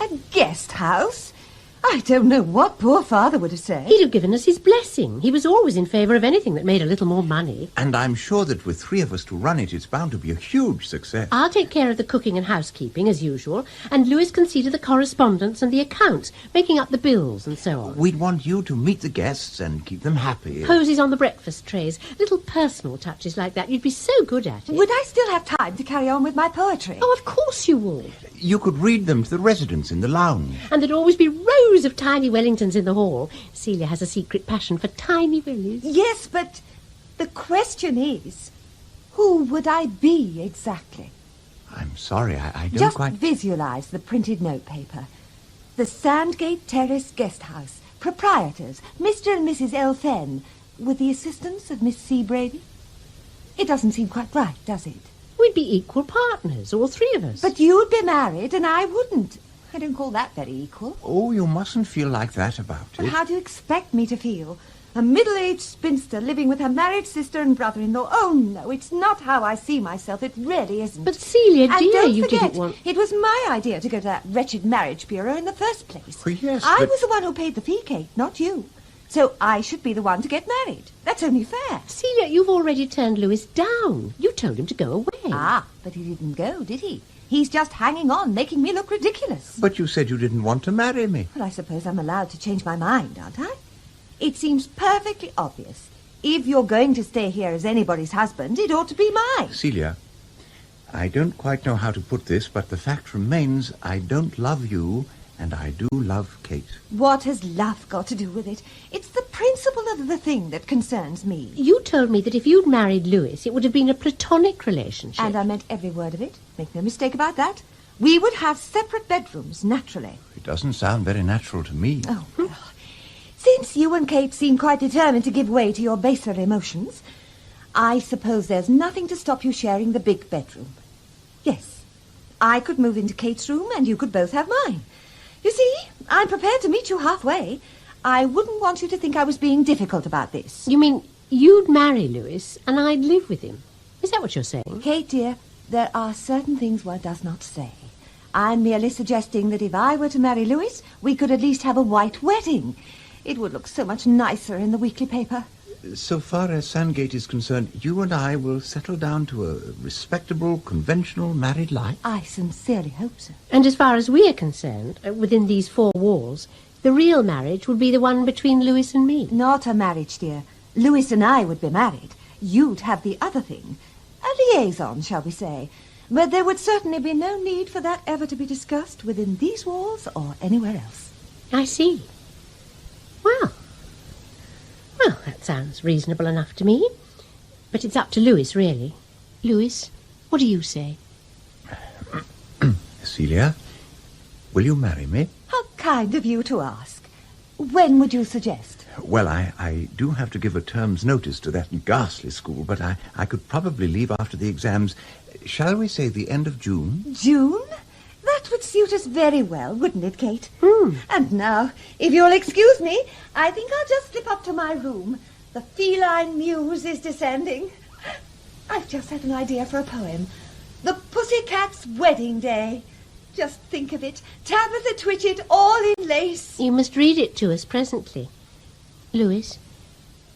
A guest house? I don't know what poor father would have said. He'd have given us his blessing. He was always in favour of anything that made a little more money. And I'm sure that with 3 of us to run it, it's bound to be a huge success. I'll take care of the cooking and housekeeping, as usual, and Louis can see to the correspondence and the accounts, making up the bills and so on. We'd want you to meet the guests and keep them happy. Posies on the breakfast trays, little personal touches like that. You'd be so good at it. Would I still have time to carry on with my poetry? Oh, of course you would. You could read them to the residents in the lounge. And there'd always be rows of tiny Wellingtons in the hall. Celia has a secret passion for tiny villas. Yes, but the question is, who would I be exactly? I'm sorry, I don't Just quite... visualise the printed notepaper. The Sandgate Terrace Guest House. Proprietors, Mr. and Mrs. L. Fenn, with the assistance of Miss C. Brady. It doesn't seem quite right, does it? We'd be equal partners, all 3 of us. But you'd be married and I wouldn't. I don't call that very equal. Oh, you mustn't feel like that about But it. how do you expect me to feel? A middle-aged spinster living with her married sister and brother-in-law. Oh, no, it's not how I see myself. It really isn't. But Celia, And dear, don't you forget, didn't want... it was my idea to go to that wretched marriage bureau in the first place. Oh, yes, I but- was the one who paid the fee, Kate, not you. So I should be the one to get married. That's only fair. Celia, you've already turned Louis down. You told him to go away. Ah, but he didn't go, did he? He's just hanging on, making me look ridiculous. But you said you didn't want to marry me. Well, I suppose I'm allowed to change my mind, aren't I? It seems perfectly obvious. If you're going to stay here as anybody's husband, it ought to be mine. Celia, I don't quite know how to put this, but the fact remains I don't love you, and I do love Kate. What has love got to do with it? It's the principle of the thing that concerns me. You told me that if you'd married Louis, it would have been a platonic relationship. And I meant every word of it. Make no mistake about that. We would have separate bedrooms, naturally. It doesn't sound very natural to me. Oh, well. Since you and Kate seem quite determined to give way to your baser emotions, I suppose there's nothing to stop you sharing the big bedroom. Yes, I could move into Kate's room and you could both have mine. You see, I'm prepared to meet you halfway. I wouldn't want you to think I was being difficult about this. You mean you'd marry Louis and I'd live with him? Is that what you're saying? Kate, dear, there are certain things one does not say. I'm merely suggesting that if I were to marry Louis, we could at least have a white wedding. It would look so much nicer in the weekly paper. So far as Sandgate is concerned, you and I will settle down to a respectable, conventional married life. I sincerely hope so. And as far as we're concerned, within these 4 walls, the real marriage would be the one between Louis and me. Not a marriage, dear. Louis and I would be married. You'd have the other thing. A liaison, shall we say. But there would certainly be no need for that ever to be discussed within these walls or anywhere else. I see. Well, that sounds reasonable enough to me. But it's up to Louis, really. Louis, what do you say? Celia, will you marry me? How kind of you to ask. When would you suggest? Well, I do have to give a term's notice to that ghastly school, but I could probably leave after the exams. Shall we say the end of June? June? That would suit us very well, wouldn't it, Kate? And now, if you'll excuse me, I think I'll just slip up to my room. The feline muse is descending. I've just had an idea for a poem. The Pussycat's Wedding Day. Just think of it. Tabitha Twitchit, all in lace. You must read it to us presently. Louis,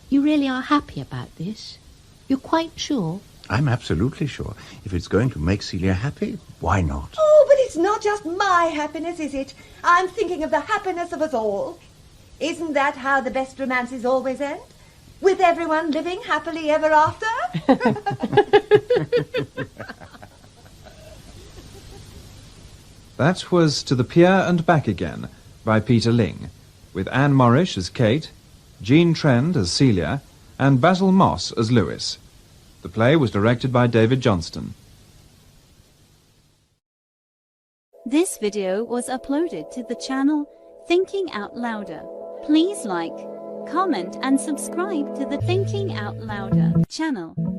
you really are happy about this? You're quite sure? I'm absolutely sure. If it's going to make Celia happy, why not? Oh, but it's not just my happiness, is it? I'm thinking of the happiness of us all. Isn't that how the best romances always end? With everyone living happily ever after? That was To the Pier and Back Again by Peter Ling, with Anne Morrish as Kate, Jean Trend as Celia, and Basil Moss as Louis. The play was directed by David Johnston. This video was uploaded to the channel Thinking Out Louder Please like, comment and subscribe to the Thinking Out Louder channel.